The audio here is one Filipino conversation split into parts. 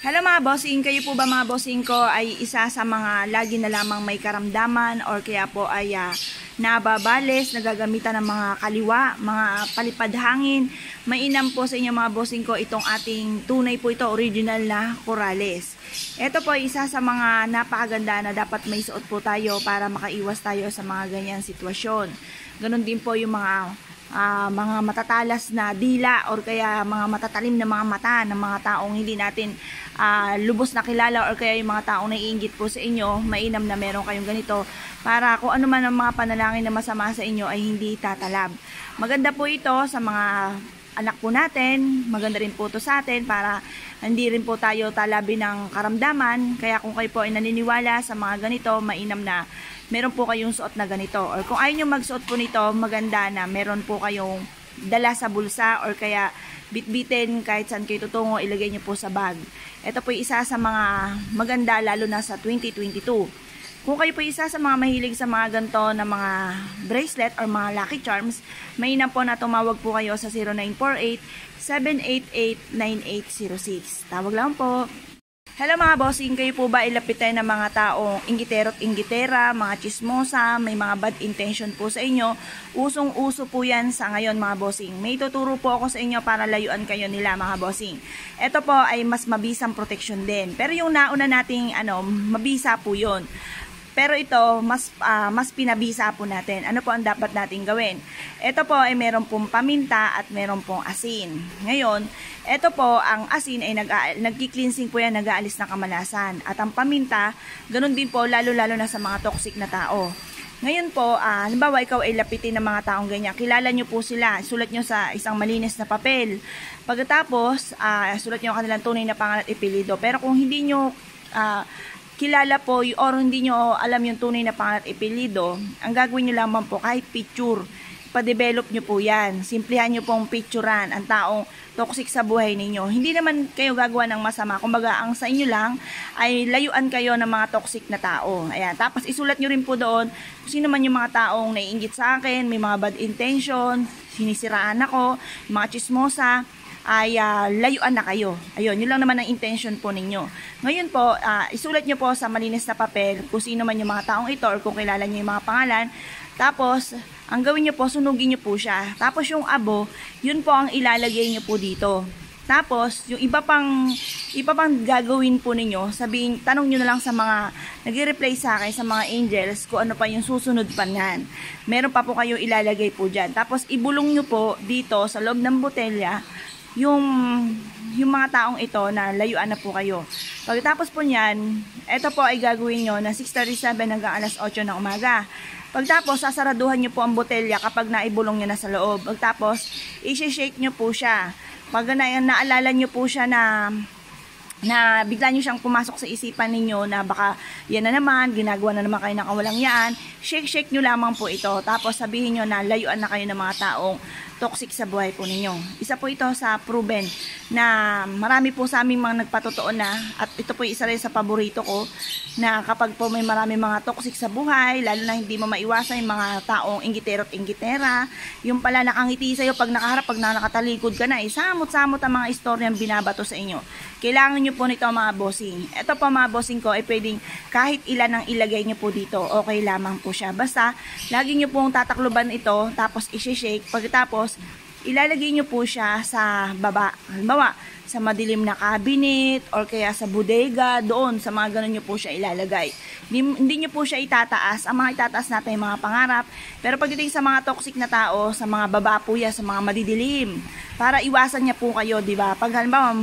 Hello mga bossing, kayo po ba mga bossing ko ay isa sa mga lagi na lamang may karamdaman or kaya po ay nababales, nagagamitan ng mga kaliwa, mga palipad hangin. Mainam po sa inyo mga bossing ko itong ating tunay po ito, original na Corales. Ito po ay isa sa mga napakaganda na dapat may suot po tayo para makaiwas tayo sa mga ganyang sitwasyon. Ganon din po yung mga matatalas na dila or kaya mga matatalim na mga mata ng mga taong hindi natin lubos na kilala or kaya yung mga taong naiinggit po sa inyo. Mainam na meron kayong ganito para kung ano man ang mga panalangin na masama sa inyo ay hindi tatalab. Maganda po ito sa mga anak po natin, maganda rin po ito sa atin para hindi rin po tayo talabi ng karamdaman. Kaya kung kayo po ay naniniwala sa mga ganito, mainam na meron po kayong suot na ganito. Or kung ayaw nyo magsuot po nito, maganda na meron po kayong dala sa bulsa or kaya bitbitin kahit saan kayo tutungo, ilagay nyo po sa bag. Ito po isa sa mga maganda lalo na sa 2022. Kung kayo po isa sa mga mahilig sa mga ganito na mga bracelet or mga lucky charms, mainam po na tumawag po kayo sa 0948-788-9806. Tawag lang po. Hello mga bossing, kayo po ba ilapitan ng mga taong inggitero at inggitera, mga chismosa, may mga bad intention po sa inyo? Usong-uso po yan sa ngayon mga bossing. May tuturo po ako sa inyo para layuan kayo nila mga bossing. Ito po ay mas mabisang protection din. Pero yung nauna nating mabisa po yun. Pero ito, mas pinabisa po natin. Ano po ang dapat natin gawin? Ito po ay meron pong paminta at meron pong asin. Ngayon, ito po, ang asin ay nagki-cleansing po yan, nag-aalis ng kamalasan. At ang paminta, ganun din po, lalo-lalo na sa mga toxic na tao. Ngayon po, halimbawa ikaw ay lapitin ng mga taong ganyan. Kilala nyo po sila. Sulat nyo sa isang malinis na papel. Pagkatapos, sulat nyo ang kanilang tunay na pangalan at apelyido. Pero kung hindi nyo kilala po or hindi nyo alam yung tunay na pangalan at apelyido, ang gagawin nyo lamang po kahit picture, pa-develop nyo po yan. Simplihan nyo pong picturean ang taong toxic sa buhay ninyo. Hindi naman kayo gagawa ng masama. Kumbaga, ang sa inyo lang ay layuan kayo ng mga toxic na tao. Ayan. Tapos isulat nyo rin po doon kung sino man yung mga taong naiinggit sa akin, may mga bad intention, sinisiraan ako, mga chismosa, ay layuan na kayo. Ayun, yun lang naman ang intention po ninyo. Ngayon po, isulat nyo po sa malinis na papel kung sino man yung mga taong ito or kung kilala nyo yung mga pangalan. Tapos, ang gawin nyo po, sunugin nyo po siya. Tapos yung abo, yun po ang ilalagay nyo po dito. Tapos, yung iba pang gagawin po ninyo, sabihin, tanong nyo na lang sa mga nag-reply sa akin, sa mga angels, kung ano pa yung susunod pa niyan. Meron pa po kayo ilalagay po dyan. Tapos, ibulong nyo po dito sa loob ng botelya, yung mga taong ito na layuan na po kayo. Pagkatapos po niyan, ito po ay gagawin nyo na 6:37 hanggang alas 8 ng umaga. Pagtapos, sasaraduhan nyo po ang botelya kapag naibulong nyo na sa loob. Pagtapos, i-shake nyo po siya. Pag naalala nyo po siya na bigla nyo siyang pumasok sa isipan ninyo na baka yan na naman, ginagawa na naman kayo ng kawalang yaan, shake nyo lamang po ito. Tapos sabihin nyo na layuan na kayo ng mga taong toxic sa buhay po ninyo. Isa po ito sa proven na marami po sa aming mga nagpatotoo na, at ito po isa rin sa paborito ko, na kapag po may marami mga toxic sa buhay, lalo na hindi mo maiwasan yung mga taong inggitero at inggitera, yung pala nakangiti sa'yo pag nakaharap, pag nakatalikod ka na, samot-samot ang mga istoryang binabato sa inyo. Kailangan nyo po nito mga bossing. Ito po mga bossing ko ay pwedeng kahit ilan ang ilagay nyo po dito, okay lamang po siya. Basta, lagi nyo pong tatakluban ito, tapos isi-shake, pagkatapos, ilalagay nyo po siya sa baba. Halimbawa, sa madilim na cabinet or kaya sa bodega, doon, sa mga ganun nyo po siya ilalagay. Hindi nyo po siya itataas. Ang mga itataas natin yung mga pangarap. Pero pagdating sa mga toxic na tao, sa mga baba po yan, sa mga madidilim, para iwasan niya po kayo, di ba? Pag halimbawa,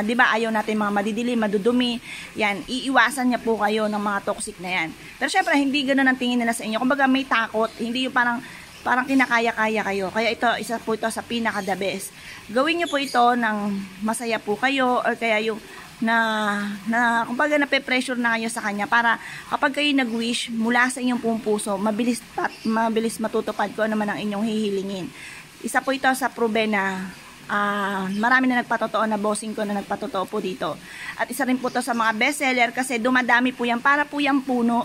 di ba, ayaw natin mga madidilim, madudumi, yan, iiwasan niya po kayo ng mga toxic na yan. Pero syempre, hindi ganun ang tingin nila sa inyo. Kumbaga may takot, hindi yung parang kinakaya-kaya kayo. Kaya ito, isa po ito sa pinaka-the best. Gawin nyo po ito ng masaya po kayo or kaya yung kumbaga nape-pressure na kayo sa kanya para kapag kayo nag-wish mula sa inyong pong puso, mabilis matutupad ko naman ang inyong hihilingin. Isa po ito sa proven na marami na nagpatotoo na bossing ko na nagpatotoo po dito. At isa rin po ito sa mga bestseller kasi dumadami po yan para po yung puno.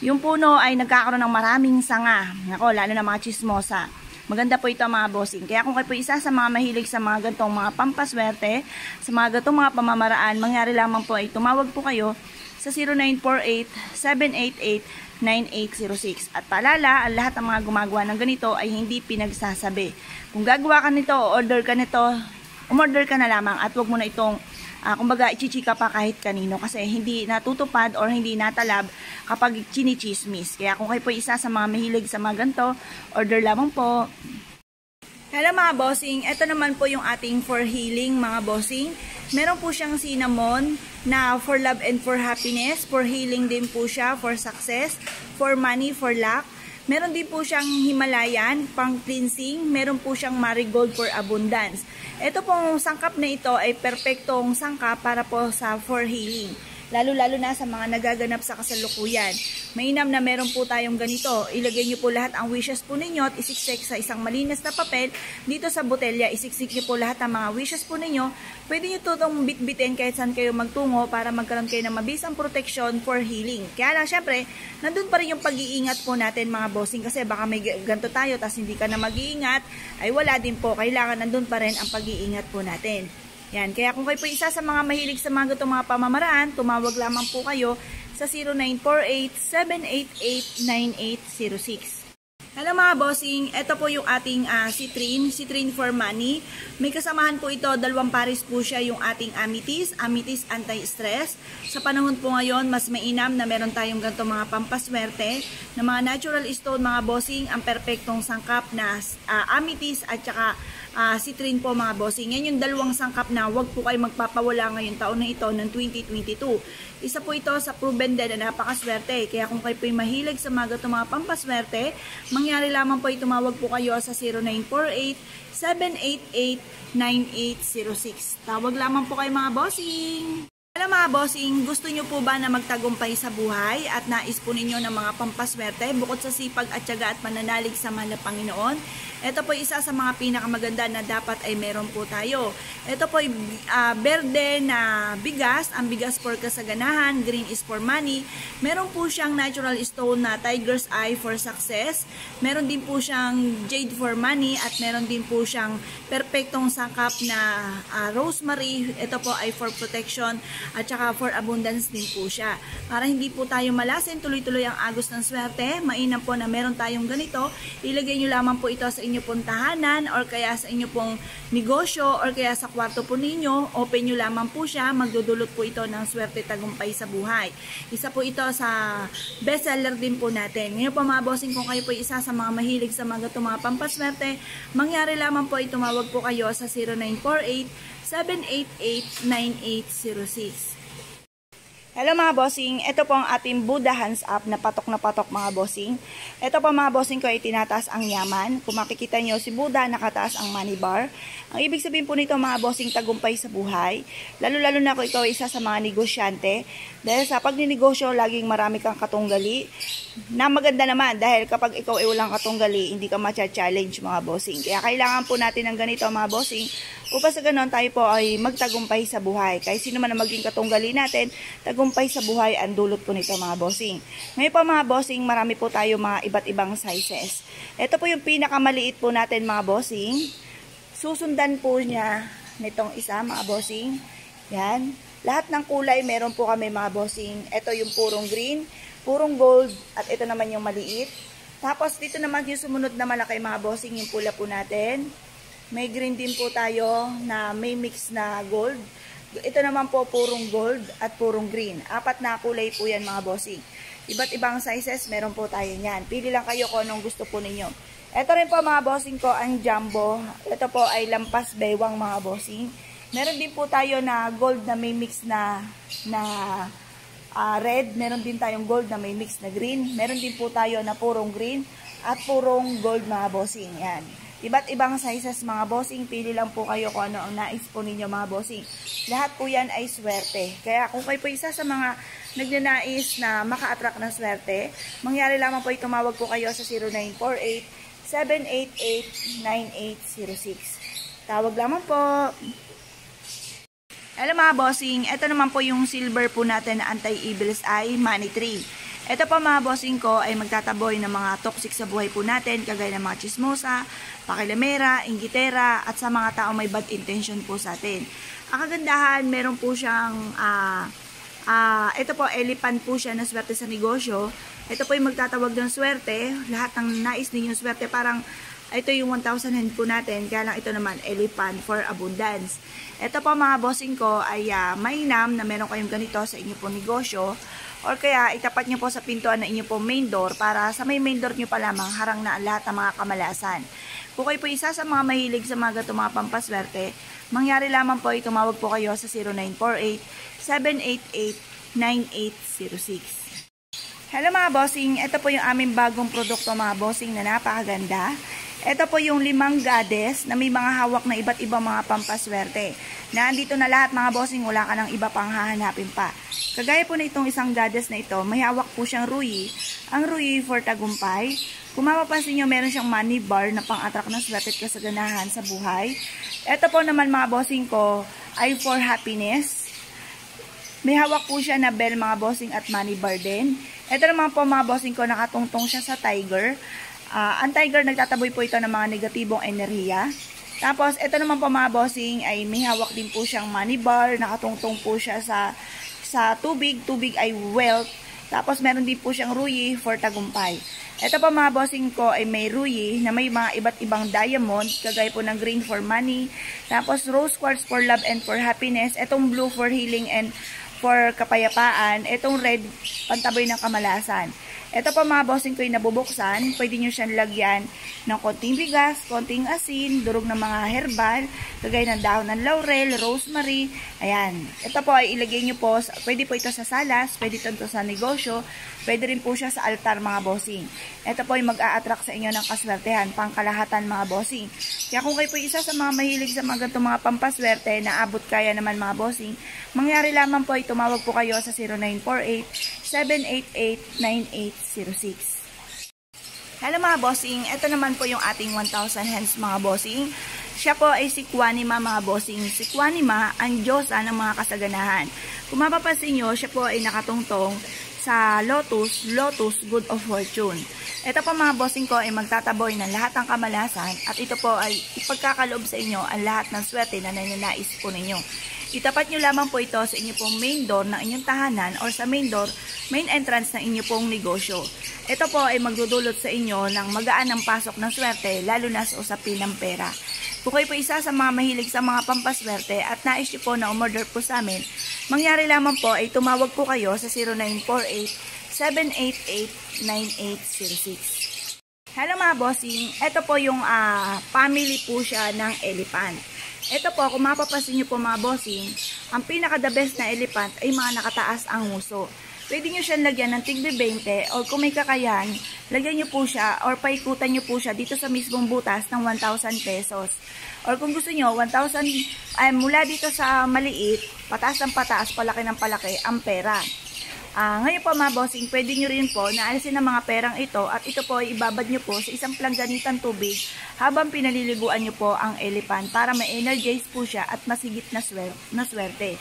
Yung puno ay nagkakaroon ng maraming sanga. Nako, lalo na mga chismosa. Maganda po ito mga bossing. Kaya kung kayo po isa sa mga mahilig sa mga gantong mga pampaswerte, sa mga gantong mga pamamaraan, mangyari lamang po ay tumawag po kayo sa 0948-788-9806. At paalala, ang lahat ng mga gumagawa ng ganito ay hindi pinagsasabi. Kung gagawa ka nito o order ka nito, umorder ka na lamang at huwag mo na itong kumbaga ichichika pa kahit kanino kasi hindi natutupad or hindi natalab kapag chinichismis. Kaya kung kayo po isa sa mga mahilig sa mga ganito, order lamang po. Hello mga bossing, ito naman po yung ating for healing mga bossing. Meron po siyang cinnamon na for love and for happiness, for healing din po siya, for success, for money, for luck. Meron din po siyang Himalayan, pang cleansing. Meron po siyang marigold for abundance. Ito pong sangkap na ito ay perpektong sangkap para po sa for healing. Lalo-lalo na sa mga nagaganap sa kasalukuyan. Mainam na meron po tayong ganito. Ilagay niyo po lahat ang wishes po ninyo at isiksik sa isang malinis na papel. Dito sa botelya, isiksik niyo po lahat ang mga wishes po ninyo. Pwede niyo tutong bitbitin kahit saan kayo magtungo para magkaroon kayo ng mabisang protection for healing. Kaya lang, syempre, nandun pa rin yung pag-iingat po natin mga bossing kasi baka may ganito tayo tas hindi ka na mag-iingat, ay wala din po. Kailangan nandun pa rin ang pag-iingat po natin. Yan, kaya kung kayo po isa sa mga mahilig sa mga ganitong mga pamamaraan, tumawag lamang po kayo sa 0948-788-9806. Hello mga bossing, ito po yung ating citrine for money. May kasamahan po ito, dalawang pares po siya yung ating amethyst anti-stress. Sa panahon po ngayon, mas mainam na meron tayong ganito mga pampaswerte na mga natural stone mga bossing, ang perpektong sangkap na amethyst at saka citrine po mga bossing. Yan yung dalawang sangkap na wag po kayo magpapawala ngayong taon na ito ng 2022. Isa po ito sa proven din na napakaswerte. Kaya kung kayo po'y mahilig sa mga ganito mga pampaswerte, mangyari lamang po tumawag po kayo sa 0948-788-9806. Tawag lamang po kayo mga bossing. Hello mga bossing, gusto nyo po ba na magtagumpay sa buhay at nais po ninyo ng mga pampaswerte bukod sa sipag at tiyaga at pananalig sa mahal na Panginoon? Ito po isa sa mga pinakamaganda na dapat ay meron po tayo. Ito po ay berde na bigas, ang bigas for kasaganahan, green is for money. Meron po siyang natural stone na tiger's eye for success. Meron din po siyang jade for money at meron din po siyang perpektong sangkap na rosemary. Ito po ay for protection at saka for abundance din po siya. Para hindi po tayo malasin, tuloy-tuloy ang agos ng swerte, mainam po na meron tayong ganito. Ilagay nyo lamang po ito sa inyo pong tahanan or kaya sa inyo pong negosyo or kaya sa kwarto po ninyo. Open nyo lamang po siya, magdudulot po ito ng swerte tagumpay sa buhay. Isa po ito sa bestseller din po natin. Ngayon po mga bossing, kung kayo po isa sa mga mahilig sa mga mga pampaswerte, mangyari lamang po tumawag po kayo sa 0948-788-9806. Hello mga bossing, ito po ang ating Buddha hands up na patok mga bossing. Ito po mga bossing ko ay tinataas ang yaman. Kung makikita nyo si Buddha nakataas ang money bar. Ang ibig sabihin po nito mga bossing, tagumpay sa buhay. Lalo-lalo na kung ikaw ay isa sa mga negosyante. Dahil sa pagninegosyo, laging marami kang katunggali. Na maganda naman dahil kapag ikaw ay walang katunggali, hindi ka matcha-challenge mga bossing. Kaya kailangan po natin ng ganito mga bossing upang sa ganon tayo po ay magtagumpay sa buhay. Kahit sino man ang maging katunggali natin, tagumpay sa buhay ang dulot po nito mga bossing. Ngayon po mga bossing, marami po tayo mga iba't ibang sizes. Ito po yung pinakamaliit po natin mga bossing. Susundan po niya nitong isa mga bossing. Yan. Lahat ng kulay meron po kami mga bossing. Ito yung purong green, purong gold, at ito naman yung maliit. Tapos dito naman yung sumunod na malaki mga bossing, yung pula po natin. May green din po tayo na may mix na gold. Ito naman po purong gold at purong green. 4 na kulay po yan mga bossing. Iba't ibang sizes meron po tayo niyan. Pili lang kayo kung anong gusto po ninyo. Ito rin po mga bossing ko ang jumbo. Ito po ay lampas baywang mga bossing. Meron din po tayo na gold na may mix na red. Meron din tayong gold na may mix na green. Meron din po tayo na purong green at purong gold mga bossing. Yan. Iba't ibang sizes mga bossing, pili lang po kayo kung ano ang nais po ninyo mga bossing. Lahat po yan ay swerte. Kaya kung kayo po isa sa mga nagnanais na maka-attract ng swerte, mangyari lamang po tumawag po kayo sa 0948-788-9806. Tawag lamang po. Hello mga bossing, ito naman po yung silver po natin na anti-evil's eye money tree. Ito po mga bossing ko ay magtataboy ng mga toxic sa buhay po natin, kagaya ng mga chismosa, pakilamera, inggitera, at sa mga tao may bad intention po sa atin. Ang kagandahan, meron po siyang, ito po, elephant po siya na swerte sa negosyo. Ito po yung magtatawag ng swerte, lahat ng nais ninyong swerte, parang ito yung 1,000 hand po natin, kaya lang ito naman, elephant for abundance. Ito po mga bossing ko ay mainam na meron kayong ganito sa inyo pong negosyo, or kaya itapat nyo po sa pintuan na inyo pong main door para sa may main door nyo pa lamang harang na lahat ng mga kamalasan. Kung kayo po isa sa mga mahilig sa mga gatong mga pampaswerte, mangyari lamang po tumawag po kayo sa 0948-788-9806. Hello mga bossing, ito po yung aming bagong produkto mga bossing na napakaganda. Ito po yung 5 goddess na may mga hawak na iba't ibang mga pampaswerte. Na andito na lahat mga bossing, wala ka ng iba pang hahanapin pa. Kagaya po na itong isang goddess na ito, may hawak po siyang ruyi. Ang ruyi for tagumpay. Kung mapapansin nyo, meron siyang money bar na pang-attract ng swerte at kasaganahan sa buhay. Ito po naman mga bossing ko ay for happiness. May hawak po siya na bell mga bossing at money bar din. Ito naman po mga bossing ko, nakatungtong siya sa tiger. Ang tiger, nagtataboy po ito ng mga negatibong enerhiya. Tapos, ito naman po mga bossing ay may hawak din po siyang money bar. Nakatungtong po siya sa tubig. Tubig ay wealth. Tapos, meron din po siyang ruyi for tagumpay. Ito po mga bossing ko ay may ruyi na may mga iba't ibang diamond. Kagaya po ng green for money. Tapos, rose quartz for love and for happiness. Itong blue for healing and for kapayapaan. Itong red, pantaboy ng kamalasan. Ito pa mga bossing ko yung nabubuksan, pwede nyo siyang lagyan ng konting bigas, konting asin, durog ng mga herbal, kagaya ng dahon ng laurel, rosemary, ayan. Ito po ay ilagay nyo po, pwede po ito sa salas, pwede ito sa negosyo, pwede rin po siya sa altar mga bossing. Ito po ay mag-a-attract sa inyo ng kaswertehan, pangkalahatan mga bossing. Kaya kung kayo po isa sa mga mahilig sa mga ganitong mga pampaswerte na abot kaya naman mga bossing, mangyari lamang po ay tumawag po kayo sa 0948-788-9806. Hello mga bossing, ito naman po yung ating 1,000 hands mga bossing. Siya po ay si Quanima mga bossing. Si Quanima ang diyosa ng mga kasaganahan. Kung mapapansin nyo, siya po ay nakatungtong sa lotus, good of fortune. Ito po mga bossing ko ay magtataboy ng lahat ng kamalasan at ito po ay ipagkakaloob sa inyo ang lahat ng swerte na nananais po ninyo. Itapat nyo lamang po ito sa inyo pong main door ng inyong tahanan or sa main door, main entrance ng inyo pong negosyo. Ito po ay magdudulot sa inyo ng magaan ng pasok ng swerte, lalo na sa usapin ng pera. Kung kayo po isa sa mga mahilig sa mga pampaswerte at nais nyo po na umorder po sa amin, mangyari lamang po ay tumawag po kayo sa 0948-788-9806. Hello mga bossing, ito po yung family po siya ng elephant. Ito po, kung mapapansin nyo po mga bossing, ang pinaka-the best na elephant ay mga nakataas ang nguso. Pwede nyo siyang lagyan ng tigbe 20 o kung may kakayahan, lagyan nyo po siya or paikutan nyo po siya dito sa mismong butas ng 1,000 pesos. Or kung gusto nyo, 1,000 mula dito sa maliit, pataas ng pataas, palaki ng palaki, ang pera. Ngayon po mga bossing, pwede nyo rin po naalisin ang mga perang ito at ito po ay ibabad nyo po sa isang plangganitan tubig habang pinaliliguan nyo po ang elephant para ma-energize po siya at masigit na swerte.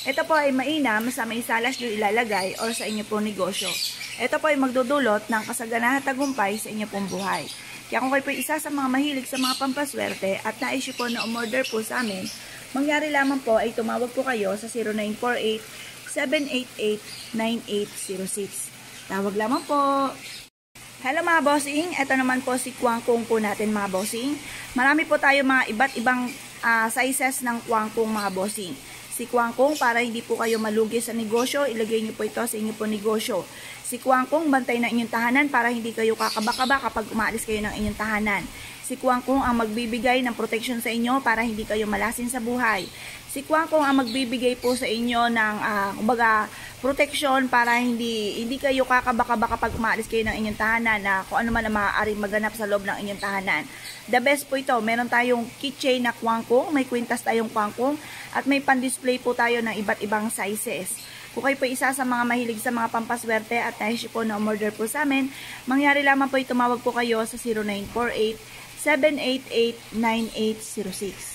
Ito po ay mainam sa may salas nyo ilalagay or sa inyo pong negosyo. Ito po ay magdudulot ng kasaganahan at tagumpay sa inyo pong buhay. Kaya kung kayo po isa sa mga mahilig sa mga pampaswerte at nais nyo po na umorder po sa amin, mangyari lamang po ay tumawag po kayo sa 0948-788-9806. Tawag lamang po. Hello mga bossing, ito naman po si kwangkong po natin mga bossing. Marami po tayo mga iba't ibang sizes ng kwangkong mga bossing. Si kwangkong para hindi po kayo malugi sa negosyo, ilagay niyo po ito sa inyo po negosyo. Si kwangkong bantay na inyong tahanan para hindi kayo kakaba-kaba kapag umaalis kayo ng inyong tahanan. Si kwangkong ang magbibigay ng protection sa inyo para hindi kayo malasin sa buhay. Si kwangkong ang magbibigay po sa inyo ng protection para hindi kayo kakaba-kaba kapag umaalis kayo ng inyong tahanan na kung ano man ang maaaring maganap sa loob ng inyong tahanan. The best po ito, meron tayong keychain na kwangkong, may kwintas tayong kwangkong at may pan-display po tayo ng iba't ibang sizes. Kung kayo po isa sa mga mahilig sa mga pampaswerte at nais po na umorder po sa amin, mangyari lamang po tumawag po kayo sa 0948-788-9806.